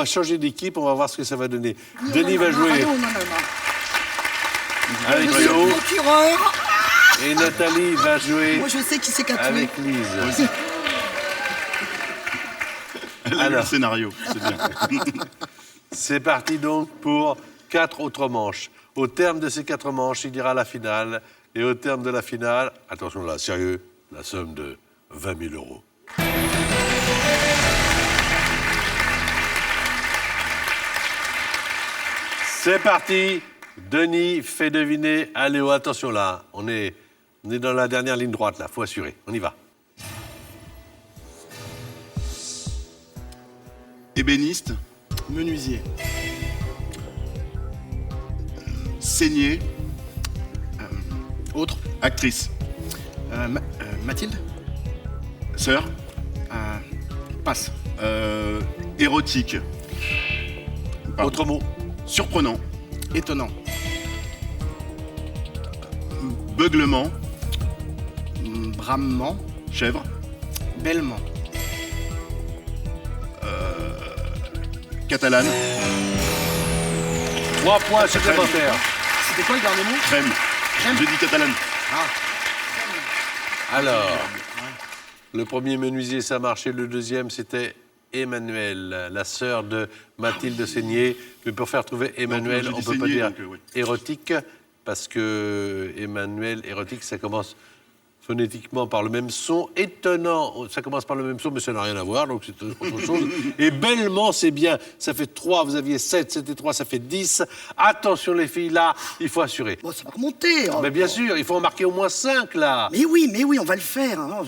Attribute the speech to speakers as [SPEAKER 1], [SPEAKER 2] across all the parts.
[SPEAKER 1] va changer d'équipe, on va voir ce que ça va donner. Denis va jouer
[SPEAKER 2] Non.
[SPEAKER 1] avec
[SPEAKER 2] Monsieur
[SPEAKER 1] Léo.
[SPEAKER 2] le procureur.
[SPEAKER 1] Et Nathalie va jouer
[SPEAKER 2] Moi, je sais qui c'est qu'a tué.
[SPEAKER 1] avec Lise.
[SPEAKER 3] Elle a lu le scénario, c'est bien.
[SPEAKER 1] C'est parti donc pour 4 autres manches. Au terme de ces 4 manches, il y aura la finale. Et au terme de la finale, attention là, sérieux, la somme de 20 000 euros. C'est parti. Denis fait deviner à Léo. Attention là, on est dans la dernière ligne droite là, faut assurer. On y va.
[SPEAKER 3] Ébéniste,
[SPEAKER 4] Menuisier.
[SPEAKER 3] Saigné,
[SPEAKER 4] Autre.
[SPEAKER 3] actrice,
[SPEAKER 4] Mathilde.
[SPEAKER 3] sœur,
[SPEAKER 4] Passe.
[SPEAKER 3] érotique, Pardon.
[SPEAKER 1] Autre mot.
[SPEAKER 3] surprenant,
[SPEAKER 4] Étonnant.
[SPEAKER 3] beuglement,
[SPEAKER 4] Bramement.
[SPEAKER 3] chèvre,
[SPEAKER 4] Bellement.
[SPEAKER 3] catalane,
[SPEAKER 1] 3 points supplémentaires.
[SPEAKER 4] C'était quoi le dernier mot?
[SPEAKER 3] crème. J'ai dit catalane.
[SPEAKER 1] Alors, le premier menuisier, ça a marché. Le deuxième, c'était Emmanuel, la sœur de Mathilde Seigné. Mais pour faire trouver Emmanuel,
[SPEAKER 3] j'ai
[SPEAKER 1] on
[SPEAKER 3] dit
[SPEAKER 1] ne peut pas
[SPEAKER 3] Seigné,
[SPEAKER 1] dire
[SPEAKER 3] donc, ouais.
[SPEAKER 1] érotique, parce que Emmanuel, érotique, ça commence phonétiquement par le même son. Étonnant, ça commence par le même son, mais ça n'a rien à voir, donc c'est autre chose. Et bellement, c'est bien. Ça fait 3, vous aviez 7, c'était 3, ça fait 10. Attention les filles, là, il faut assurer.
[SPEAKER 2] Bon, ça va remonter. Hein.
[SPEAKER 1] Mais bien sûr, il faut en marquer au moins 5, là.
[SPEAKER 2] Mais oui, on va le faire. Hein.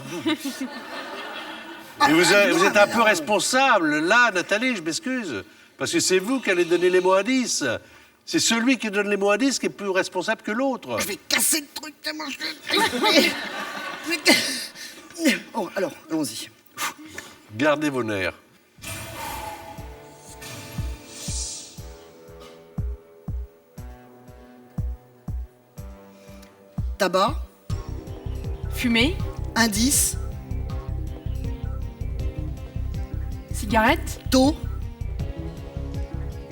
[SPEAKER 1] Et vous êtes un peu responsable, là, Nathalie, je m'excuse. Parce que c'est vous qui allez donner les mots à 10. C'est celui qui donne les mots à 10 qui est plus responsable que l'autre.
[SPEAKER 2] Je vais casser le truc tellement Bon, alors, allons-y.
[SPEAKER 1] Gardez vos nerfs.
[SPEAKER 2] Tabac,
[SPEAKER 5] Fumée,
[SPEAKER 2] indice,
[SPEAKER 5] cigarette,
[SPEAKER 2] taux,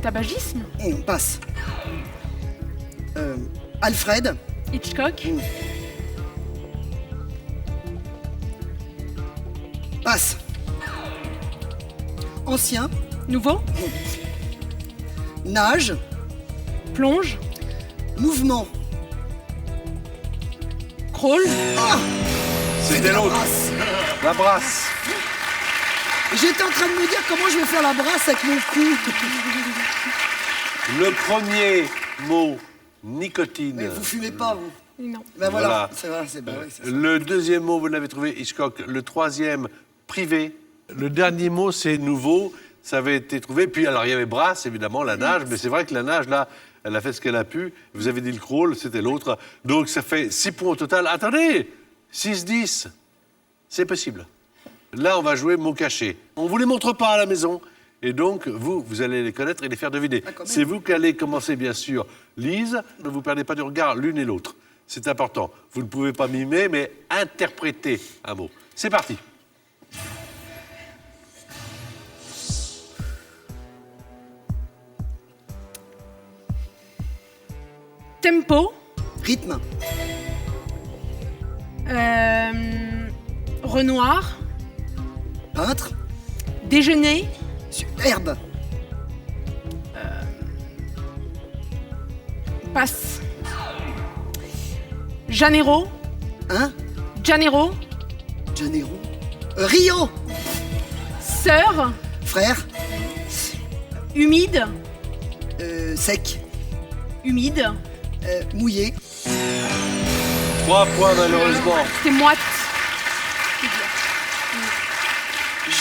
[SPEAKER 5] tabagisme,
[SPEAKER 2] et on passe. Alfred,
[SPEAKER 5] Hitchcock,
[SPEAKER 2] passe. Ancien,
[SPEAKER 5] nouveau,
[SPEAKER 2] nage,
[SPEAKER 5] plonge,
[SPEAKER 2] mouvement.
[SPEAKER 5] crawl,
[SPEAKER 1] C'était l'autre. La brasse.
[SPEAKER 2] J'étais en train de me dire comment je vais faire la brasse avec mon cou.
[SPEAKER 1] Le premier mot, nicotine.
[SPEAKER 2] Mais vous fumez pas, vous.
[SPEAKER 5] non.
[SPEAKER 2] Ben
[SPEAKER 1] Voilà.
[SPEAKER 2] voilà, c'est vrai, c'est ben oui, c'est ça.
[SPEAKER 1] Le deuxième mot, vous l'avez trouvé, Hitchcock. Le troisième, privé. Le dernier mot, c'est nouveau. Ça avait été trouvé. Puis, alors, il y avait brasse, évidemment, la nage. Mais c'est vrai que la nage, là, elle a fait ce qu'elle a pu. Vous avez dit le crawl, c'était l'autre. Donc, ça fait 6 points au total. Attendez, 6-10. C'est possible. Là, on va jouer mot caché. On ne vous les montre pas à la maison. Et donc, vous allez les connaître et les faire deviner.
[SPEAKER 2] Ah, quand même.
[SPEAKER 1] C'est vous qui allez commencer, bien sûr. Lise, ne vous perdez pas du regard l'une et l'autre. C'est important. Vous ne pouvez pas mimer, mais interpréter un mot. C'est parti.
[SPEAKER 5] tempo,
[SPEAKER 2] Rythme,
[SPEAKER 5] Renoir,
[SPEAKER 2] peintre,
[SPEAKER 5] déjeuner,
[SPEAKER 2] herbe,
[SPEAKER 5] passe, Janeiro,
[SPEAKER 2] hein,
[SPEAKER 5] Janeiro,
[SPEAKER 2] Janeiro, Rio,
[SPEAKER 5] sœur,
[SPEAKER 2] frère,
[SPEAKER 5] humide,
[SPEAKER 2] sec,
[SPEAKER 5] humide,
[SPEAKER 2] mouillé,
[SPEAKER 1] 3 points, malheureusement.
[SPEAKER 5] c'est moite,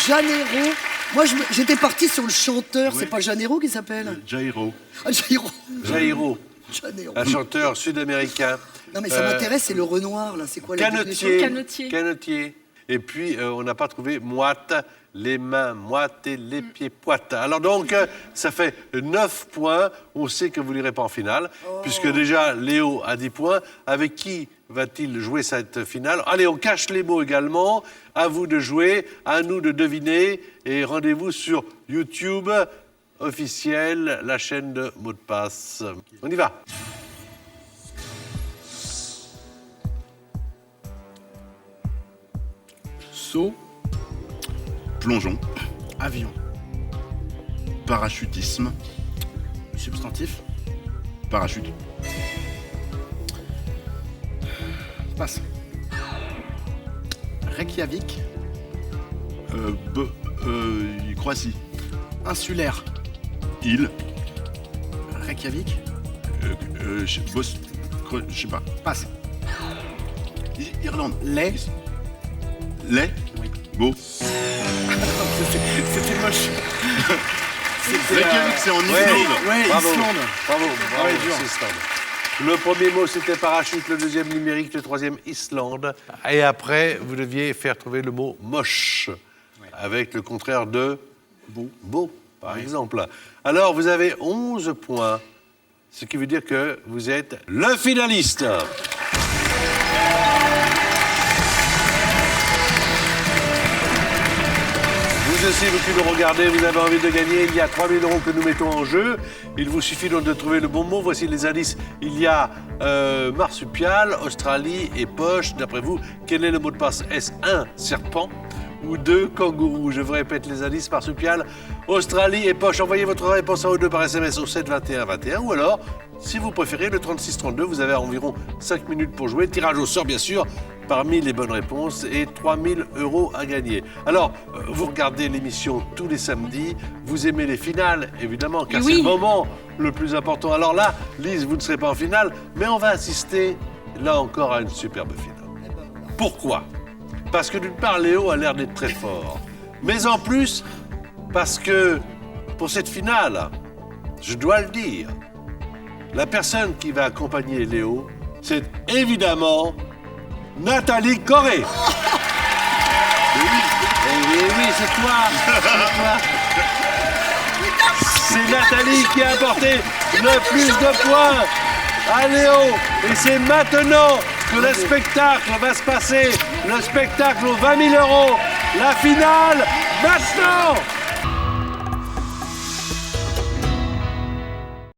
[SPEAKER 2] Janeiro. Moi, j'étais parti sur le chanteur, c'est pas Janeiro qui s'appelle
[SPEAKER 3] Jairo.
[SPEAKER 2] Ah, Jairo.
[SPEAKER 1] Jairo,
[SPEAKER 2] Janeiro.
[SPEAKER 1] un chanteur sud-américain.
[SPEAKER 2] Non, mais ça m'intéresse, c'est le Renoir, là. C'est quoi la définition
[SPEAKER 1] Canotier.
[SPEAKER 5] Canotier.
[SPEAKER 1] Et puis, on n'a pas trouvé moite, les mains moites et les pieds poites. Alors donc, ça fait 9 points. On sait que vous n'irez pas en finale, puisque déjà, Léo a 10 points. Avec qui va-t-il jouer cette finale? Allez, on cache les mots également. À vous de jouer, à nous de deviner. Et rendez-vous sur YouTube. officielle, la chaîne de mots de passe. On y va.
[SPEAKER 4] Saut.
[SPEAKER 3] Plongeon.
[SPEAKER 4] Avion.
[SPEAKER 3] Parachutisme.
[SPEAKER 4] Substantif.
[SPEAKER 3] Parachute.
[SPEAKER 4] Passe. Reykjavik.
[SPEAKER 3] Croatie.
[SPEAKER 4] Insulaire.
[SPEAKER 3] Île.
[SPEAKER 4] Reykjavik.
[SPEAKER 3] Je sais pas.
[SPEAKER 4] Passe.
[SPEAKER 3] Irlande.
[SPEAKER 4] Lait.
[SPEAKER 3] Lait.
[SPEAKER 4] Oui.
[SPEAKER 3] Beau.
[SPEAKER 4] C'était moche.
[SPEAKER 3] Reykjavik, c'est en Islande.
[SPEAKER 4] Ouais,
[SPEAKER 1] Bravo.
[SPEAKER 4] Islande.
[SPEAKER 1] Bravo,
[SPEAKER 4] Ouais, dur.
[SPEAKER 1] c'est Islande. Le premier mot, c'était parachute, le deuxième numérique, le troisième Islande. Et après, vous deviez faire trouver le mot moche, avec le contraire de beau, par exemple. Alors, vous avez 11 points, ce qui veut dire que vous êtes le finaliste. Vous aussi, vous qui nous regardez, vous avez envie de gagner, il y a 3 000 € que nous mettons en jeu. Il vous suffit donc de trouver le bon mot. Voici les indices. Il y a marsupial, Australie et poche. D'après vous, quel est le mot de passe? Est-ce 1, serpent ou 2, kangourou? Je vous répète les indices, marsupial, Australie et poche. Envoyez votre réponse en haut 2 par SMS au 7 21 21 ou alors, si vous préférez, le 36 32. Vous avez environ 5 minutes pour jouer. Tirage au sort, bien sûr, parmi les bonnes réponses et 3 000 € à gagner. Alors, vous regardez l'émission tous les samedis, vous aimez les finales, évidemment, car
[SPEAKER 5] Oui.
[SPEAKER 1] c'est le moment le plus important. Alors là, Lise, vous ne serez pas en finale, mais on va assister, là encore, à une superbe finale. Pourquoi? Parce que d'une part, Léo a l'air d'être très fort, mais en plus, parce que pour cette finale, je dois le dire, la personne qui va accompagner Léo, c'est évidemment Nathalie Corré. Oui, c'est toi. C'est Nathalie qui a apporté le plus de points à Léo. Et c'est maintenant que le spectacle va se passer. Le spectacle aux 20 000 €. La finale, maintenant.